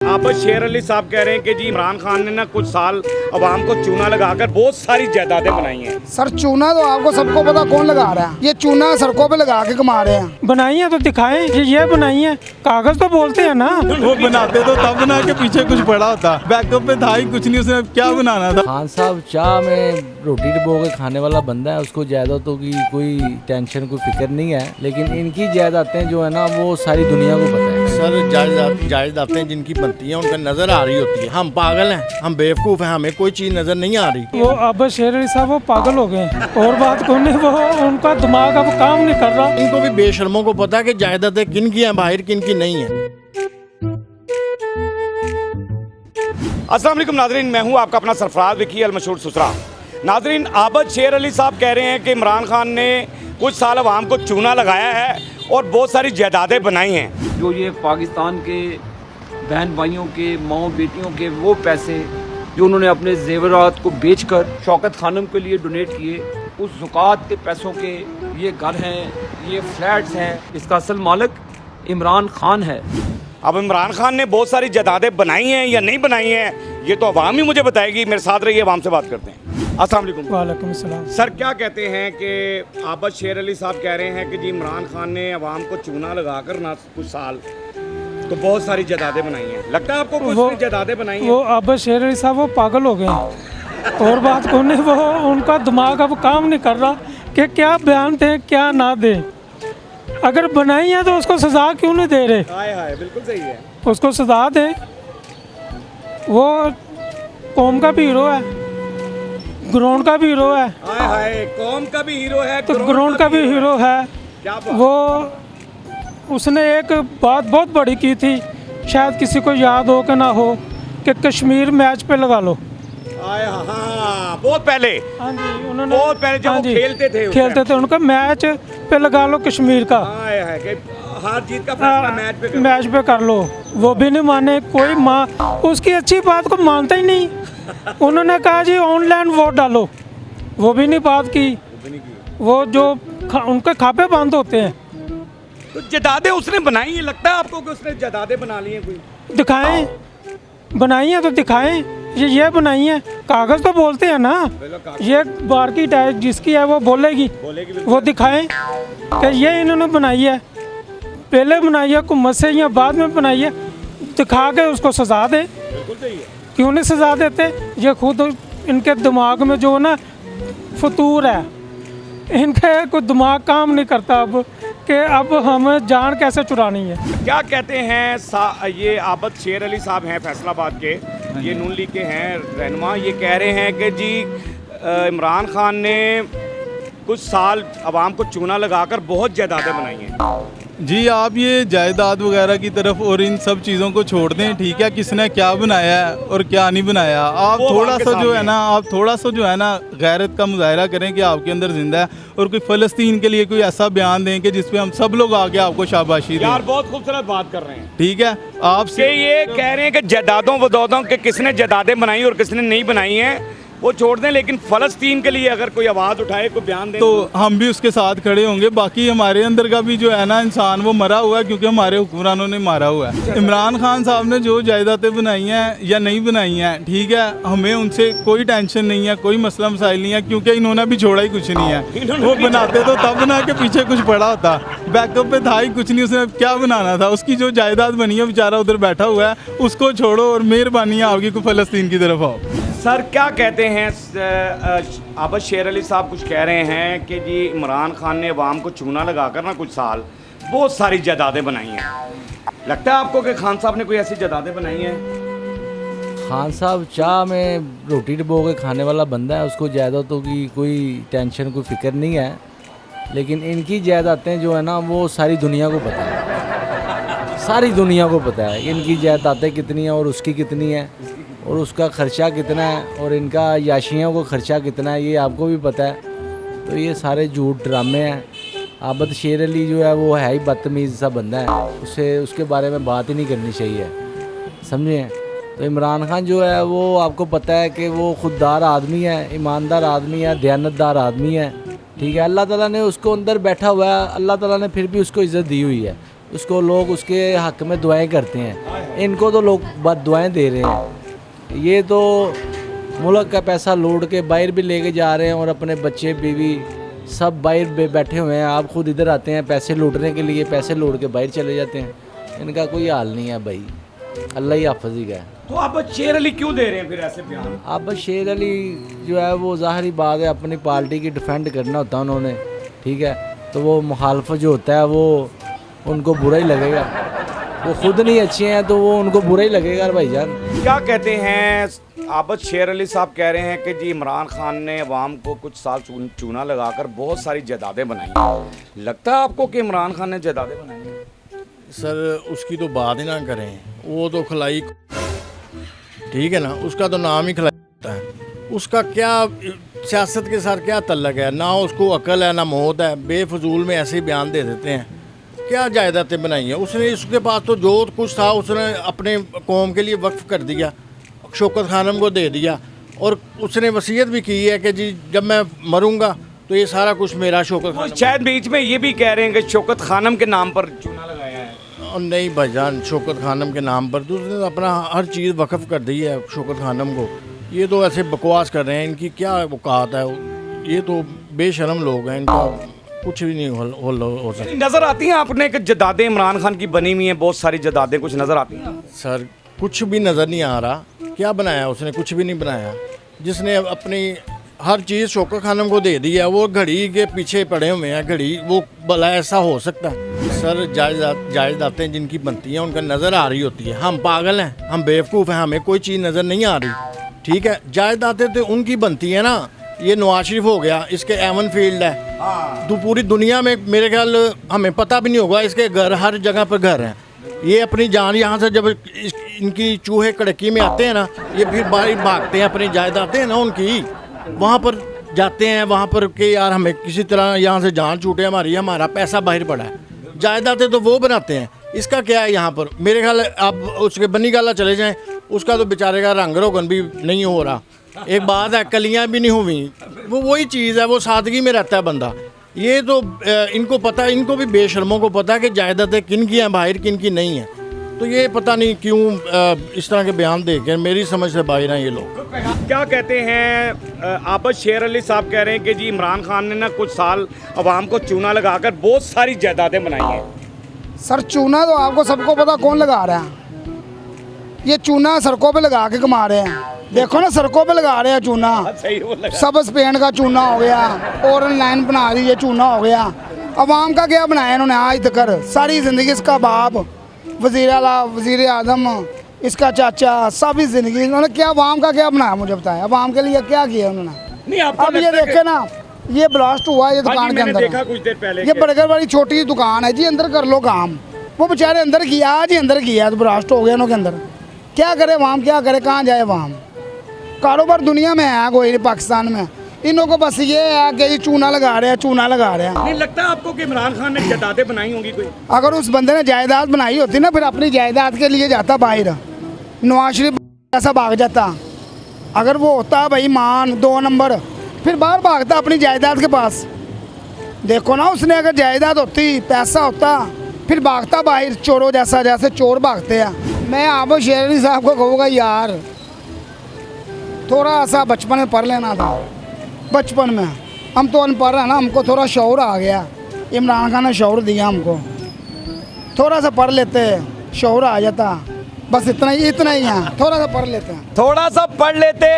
आप शेर अली साहब कह रहे हैं कि जी इमरान खान ने ना कुछ साल अवाम को चूना लगाकर बहुत सारी जायदादें बनाई हैं। सर चूना तो आपको सबको पता कौन लगा रहा है, ये चूना सड़कों पे लगा के कमा रहे हैं। बनाई है तो दिखाएं, ये बनाई है, कागज तो बोलते हैं ना। वो बनाते तो तब बना के पीछे कुछ पड़ा होता, बैकअप पे था ही कुछ नहीं, उसने क्या बनाना था। खान साहब चाह में रोटी डुबो के खाने वाला बंदा है, उसको जायदादों की कोई टेंशन कोई फिक्र नहीं है, लेकिन इनकी जायदादें जो है ना वो सारी दुनिया को पता है। सर जायदादें जिनकी बनती हैं उनका नजर आ रही होती है। हम पागल हैं, हम बेवकूफ़ हैं, हमें कोई चीज़ नजर नहीं आ रही। वो अब शेर अली साहब वो पागल हो गए हैं। और बात कौन है, वो उनका दिमाग अब काम नहीं कर रहा। इनको भी बेशर्मों को पता है कि जायदादें किन की हैं बाहर, किन की नहीं है। अस्सलाम वालेकुम नाज़रीन, मैं हूं आपका अपना सरफराज विकी अल मशहूर सुसरा। नाज़रीन, आबद शेर अली साहब कह रहे हैं कि इमरान खान ने कुछ साल अवाम को चूना लगाया है और बहुत सारी जायदादें बनाई हैं। जो ये पाकिस्तान के बहन भाइयों के माओ बेटियों के वो पैसे जो उन्होंने अपने जेवरात को बेचकर शौकत खानम के लिए डोनेट किए, उस ज़कात के पैसों के ये घर हैं, ये फ्लैट्स हैं, इसका असल मालिक इमरान खान है। अब इमरान खान ने बहुत सारी जायदादें बनाई हैं या नहीं बनाई हैं, ये तो अवाम ही मुझे बताएगी। मेरे साथ रहिए, अवाम से बात करते हैं। अस्सलाम वालेकुम। वालेकुम सलाम। सर, क्या कहते हैं कि आबद शेर अली साहब कह रहे हैं कि जी इमरान खान ने अवाम को चूना लगाकर ना कुछ साल तो बहुत सारी जायदादें बनाई हैं। लगता है आपको कुछ जायदादें बनाई हैं? वो अब शेर अली साहब वो पागल हो गए हैं। और बात कौन है, वो उनका दिमाग अब काम नहीं कर रहा कि क्या बयान दें क्या ना दें। अगर बनाई है तो उसको सजा क्यों नहीं दे रहे? हाय हाय, बिल्कुल सही है। उसको सजा दे, वो कौम का भी हीरो है, ग्राउंड का भी हीरो है। हाय हाय, कौम का भी हीरो है तो ग्राउंड का भी हीरो है। क्या बात? वो उसने एक बात बहुत बड़ी की थी, शायद किसी को याद हो कि ना हो, कि कश्मीर मैच पे लगा लो। हाय हाँ, बहुत पहले। हाँ जी, उन्होंने बहुत पहले जब हाँ वो जी, खेलते थे उनका मैच पे लगा लो कश्मीर का। हाय हाय, कि हार जीत का फैसला मैच पे कर लो। वो भी नहीं माने, कोई उसकी अच्छी बात को मानता ही नहीं। उन्होंने कहा जी ऑनलाइन वोट डालो, वो भी नहीं बात की। वो जो उनके खापे बंद होते हैं। तो जायदादें उसने बनाई है, लगता है आपको कि उसने जायदादें बना ली हैं कोई? दिखाएं, बनाई है तो दिखाएं, ये बनाई है, कागज तो बोलते हैं ना। ये मार्केट है, जिसकी है वो बोलेगी। वो दिखाएं कि ये इन्होंने बनाई है, पहले बनाई है हुकूमत से या बाद में बनाई है, दिखा के उसको सजा दे। क्यों नहीं सजा देते? ये खुद इनके दिमाग में जो ना फतूर है, इनके कोई दिमाग काम नहीं करता अब कि अब हमें जान कैसे चुरानी है। क्या कहते हैं ये आबद शेर अली साहब हैं फैसलाबाद के, ये नून लीग के हैं रहनुमा। ये कह रहे हैं कि जी इमरान खान ने कुछ साल अवाम को चूना लगाकर बहुत जायदादें बनाई हैं। जी, आप ये जायदाद वगैरह की तरफ और इन सब चीज़ों को छोड़ दें, ठीक है, किसने क्या बनाया है और क्या नहीं बनाया। आप थोड़ा सा जो है ना गैरत का मुजाहरा करें कि आपके अंदर जिंदा है, और कोई फ़लस्तीन के लिए कोई ऐसा बयान दें कि जिसपे हम सब लोग आके आपको शाबाशी दें। यार, बहुत खूबसूरत बात कर रहे हैं। ठीक है, आपसे ये कह रहे हैं कि जायदादों वदादों के किसने जायदादें बनाई और किसने नहीं बनाई हैं वो छोड़ दें, लेकिन फ़लस्तीन के लिए अगर कोई आवाज़ उठाए, कोई बयान दे, तो हम भी उसके साथ खड़े होंगे। बाकी हमारे अंदर का भी जो है ना इंसान वो मरा हुआ है, क्योंकि हमारे हुक्मरानों ने मारा हुआ है। इमरान खान साहब ने जो जायदादें बनाई हैं या नहीं बनाई हैं, ठीक है, हमें उनसे कोई टेंशन नहीं है, कोई मसला मसाइल नहीं है, क्योंकि इन्होंने भी छोड़ा ही कुछ नहीं है। वो बनाते तो तब बना के पीछे कुछ पड़ा होता, बैकअप पे था ही कुछ नहीं, उसने क्या बनाना था। उसकी जो जायदाद बनी है, बेचारा उधर बैठा हुआ है, उसको छोड़ो और मेहरबानी है आपकी को फ़लस्तीन की तरफ आओ। सर, क्या कहते हैं आबद शेर अली साहब कुछ कह रहे हैं कि जी इमरान खान ने अवाम को चूना लगाकर ना कुछ साल बहुत सारी जायदादें बनाई हैं। लगता है आपको कि खान साहब ने कोई ऐसी जायदादें बनाई हैं? खान साहब चाह में रोटी डुबो के खाने वाला बंदा है, उसको जायदादों की कोई टेंशन कोई फिक्र नहीं है, लेकिन इनकी जायदादें जो है ना वो सारी दुनिया को पता है। सारी दुनिया को पता है कि इनकी जायदादें कितनी हैं और उसकी कितनी है, और उसका ख़र्चा कितना है, और इनका याशियों को ख़र्चा कितना है, ये आपको भी पता है। तो ये सारे झूठ ड्रामे हैं। आबद शेर अली जो है वो है ही बदतमीज़ सा बंदा है, उसे उसके बारे में बात ही नहीं करनी चाहिए, समझे। तो इमरान खान जो है वो आपको पता है कि वो खुददार आदमी है, ईमानदार आदमी है, दयानतदार आदमी है, ठीक है। अल्लाह ताला ने उसको अंदर बैठा हुआ है, अल्लाह ताला ने फिर भी उसको इज़्ज़त दी हुई है, उसको लोग उसके हक़ में दुआएं करते हैं। इनको तो लोग बददुआएं दे रहे हैं। ये तो मुल्क का पैसा लूट के बाहर भी लेके जा रहे हैं और अपने बच्चे बीवी सब बाहर बैठे हुए हैं। आप खुद इधर आते हैं पैसे लूटने के लिए, पैसे लूट के बाहर चले जाते हैं। इनका कोई हाल नहीं है भाई, अल्लाह ही हाफिज़ है। तो आप शेर अली क्यों दे रहे हैं फिर ऐसे बयान? अब शेर अली जो है वो ज़ाहिरी बात है, अपनी पार्टी की डिफेंड करना होता है उन्होंने, ठीक है, तो वो मुखालफ जो होता है वो उनको बुरा ही लगेगा। वो खुद नहीं अच्छे हैं तो वो उनको बुरा ही लगेगा भाईजान। क्या कहते हैं आबद शेर अली साहब? कह रहे हैं कि जी इमरान खान ने अवाम को कुछ साल चूना लगाकर बहुत सारी जायदादें बनाई। लगता है आपको कि इमरान खान ने जायदादें बनाई? सर उसकी तो बात ही ना करें, वो तो खलाई, ठीक है ना, उसका तो नाम ही खलाई होता है। उसका क्या सियासत के साथ क्या तल्लक है? ना उसको अकल है ना मौत है, बेफजूल में ऐसे ही बयान दे देते हैं। क्या जायदादें बनाई हैं उसने? उसके पास तो जो कुछ था उसने अपने कौम के लिए वक्फ कर दिया, शौकत खानम को दे दिया, और उसने वसीयत भी की है कि जी जब मैं मरूंगा तो ये सारा कुछ मेरा शौकत खानम। शायद बीच में ये भी कह रहे हैं कि शौकत खानम के नाम पर चूना लगाया है। और नहीं भाईजान, शौकत खानम के नाम पर तो उसने अपना हर चीज़ वक्फ कर दी है शौकत खानम को। ये तो ऐसे बकवास कर रहे हैं, इनकी क्या औकात है? ये तो बेशरम लोग हैं, इनका कुछ भी नहीं हो सकता। नजर आती हैं आपने कि जदादें इमरान खान की बनी हुई हैं, बहुत सारी जदादें कुछ नजर आती हैं? सर कुछ भी नज़र नहीं आ रहा। क्या बनाया उसने? कुछ भी नहीं बनाया। जिसने अपनी हर चीज़ शौकत खानम को दे दी है, वो घड़ी के पीछे पड़े हुए हैं। घड़ी वो भला ऐसा हो सकता है? सर जायदादें जिनकी बनती हैं उनका नज़र आ रही होती है। हम पागल हैं, हम बेवकूफ़ हैं, हमें कोई चीज़ नज़र नहीं आ रही, ठीक है। जायदादें तो उनकी बनती है ना। ये नवाज शरीफ हो गया, इसके एवन फील्ड है, तो पूरी दुनिया में मेरे ख्याल हमें पता भी नहीं होगा इसके घर, हर जगह पर घर हैं। ये अपनी जान यहाँ से जब इनकी चूहे कड़की में आते हैं ना, ये फिर बाहर भागते हैं, अपनी जायदादें हैं ना उनकी, वहाँ पर जाते हैं, वहाँ पर कि यार हमें किसी तरह यहाँ से जान छूटे हमारी, हमारा पैसा बाहर पड़ा है। जायदादें तो वो बनाते हैं, इसका क्या है यहाँ पर? मेरे ख्याल आप उसके बनी गाला चले जाएं, उसका तो बेचारे का रंग रोगन भी नहीं हो रहा। एक बात है, कलियाँ भी नहीं हुई, वो वही चीज़ है, वो सादगी में रहता है बंदा। ये तो इनको पता है, इनको भी बेशर्मों को पता है कि जायदादें किन की हैं बाहर, किन की नहीं हैं। तो ये पता नहीं क्यों इस तरह के बयान दे के मेरी समझ से बाहर हैं ये लोग। क्या कहते हैं आबद शेर अली साहब? कह रहे हैं कि जी इमरान खान ने ना कुछ साल अवाम को चूना लगाकर बहुत सारी जायदादें बनाई हैं। सर चूना तो आपको सबको पता कौन लगा रहा है। ये चूना सड़कों पे लगा के कमा रहे हैं। देखो ना, सड़कों पे लगा रहे हैं चूना। सब स्पेन का चूना हो गया, ऑनलाइन बना दी, ये चूना हो गया। अवाम का क्या बनाया इन्होंने आज तक? सारी ज़िंदगी इसका बाप, वज़ीर आज़म, इसका चाचा, सभी ज़िंदगी इन्होंने क्या अवाम का क्या बनाया? मुझे बताया अवाम के लिए क्या किया उन्होंने? नहीं, अब ये देखे ना, ये ब्लास्ट हुआ ये दुकान के अंदर, देखा कुछ देर पहले। ये बर्गर वाली छोटी दुकान है जी, अंदर कर लो काम। वो बेचारे अंदर किया, आज ही अंदर किया तो ब्लास्ट हो गया इनके अंदर। क्या करे अवाम, क्या करे, कहाँ जाए अवाम? कारोबार दुनिया में है कोई नहीं, पाकिस्तान में। इन्हों को बस ये है कि चूना लगा रहे हैं, चूना लगा रहे हैं। नहीं लगता आपको कि इमरान खान ने जायदादें बनाई होंगी कोई? अगर उस बंदे ने जायदाद बनाई होती ना, फिर अपनी जायदाद के लिए जाता बाहर। नवाज शरीफ ऐसा भाग जाता। अगर वो होता भाई मान 2 नंबर, फिर बाहर भागता अपनी जायदाद के पास। देखो ना, उसने अगर जायदाद होती, पैसा होता, फिर भागता बाहर चोरों जैसा, जैसे चोर भागते हैं। मैं आबद शेर अली साहब को कहूँगा यार, थोड़ा सा बचपन में पढ़ लेना था। बचपन में हम तो अनपढ़ है ना, हमको थोड़ा शौर आ गया। इमरान खान ने शौर दिया हमको, थोड़ा सा पढ़ लेते शौर आ जाता। बस इतना ही है, थोड़ा सा पढ़ लेते हैं, थोड़ा सा पढ़ लेते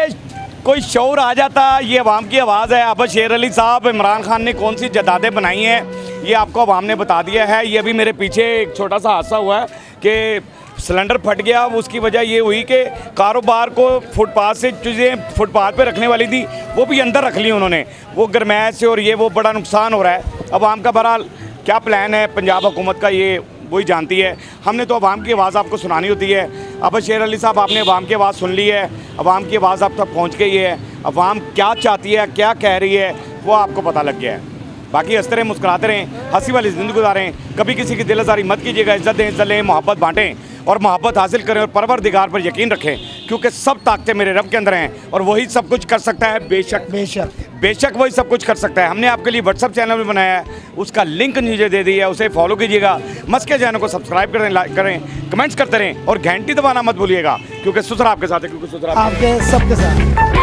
कोई शौर आ जाता। ये अवाम की आवाज़ है। आबद शेर अली साहब, इमरान खान ने कौन सी जायदादें बनाई हैं ये आपको अवाम ने बता दिया है। ये अभी मेरे पीछे एक छोटा सा हादसा हुआ है कि सिलेंडर फट गया। उसकी वजह ये हुई कि कारोबार को फुटपाथ से चीज़ें फुटपाथ पे रखने वाली थी वो भी अंदर रख ली उन्होंने, वो गर्मैश से, और ये वो बड़ा नुकसान हो रहा है अवाम का। बहरहाल क्या प्लान है पंजाब हुकूमत का ये वही जानती है। हमने तो अवाम की आवाज़ आपको सुनानी होती है। आबद शेर अली साहब, आपने अवाम की आवाज़ सुन ली है, अवाम की आवाज़ आप तक पहुँच गई है। अवाम क्या चाहती है, क्या कह रही है, वो आपको पता लग गया है। बाकी हंसते रहें, मुस्कुराते रहें, हंसी वाली ज़िंदगी गुजारें। कभी किसी की दिल आज़ारी मत कीजिएगा। इज़्ज़त दें, इज़्ज़त लें, मोहब्बत बांटें और मोहब्बत हासिल करें और परवरदिगार पर यकीन रखें, क्योंकि सब ताकतें मेरे रब के अंदर हैं और वही सब कुछ कर सकता है। बेशक बेशक। बेशक वही सब कुछ कर सकता है। हमने आपके लिए व्हाट्सअप चैनल भी बनाया है, उसका लिंक नीचे दे दिया है, उसे फॉलो कीजिएगा। मस्त के चैनल को सब्सक्राइब करें, लाइक करें, कमेंट्स करते रहें और घंटी दबाना मत भूलिएगा, क्योंकि सुसरा आपके साथ है, क्योंकि सुसरा आपके सबके साथ।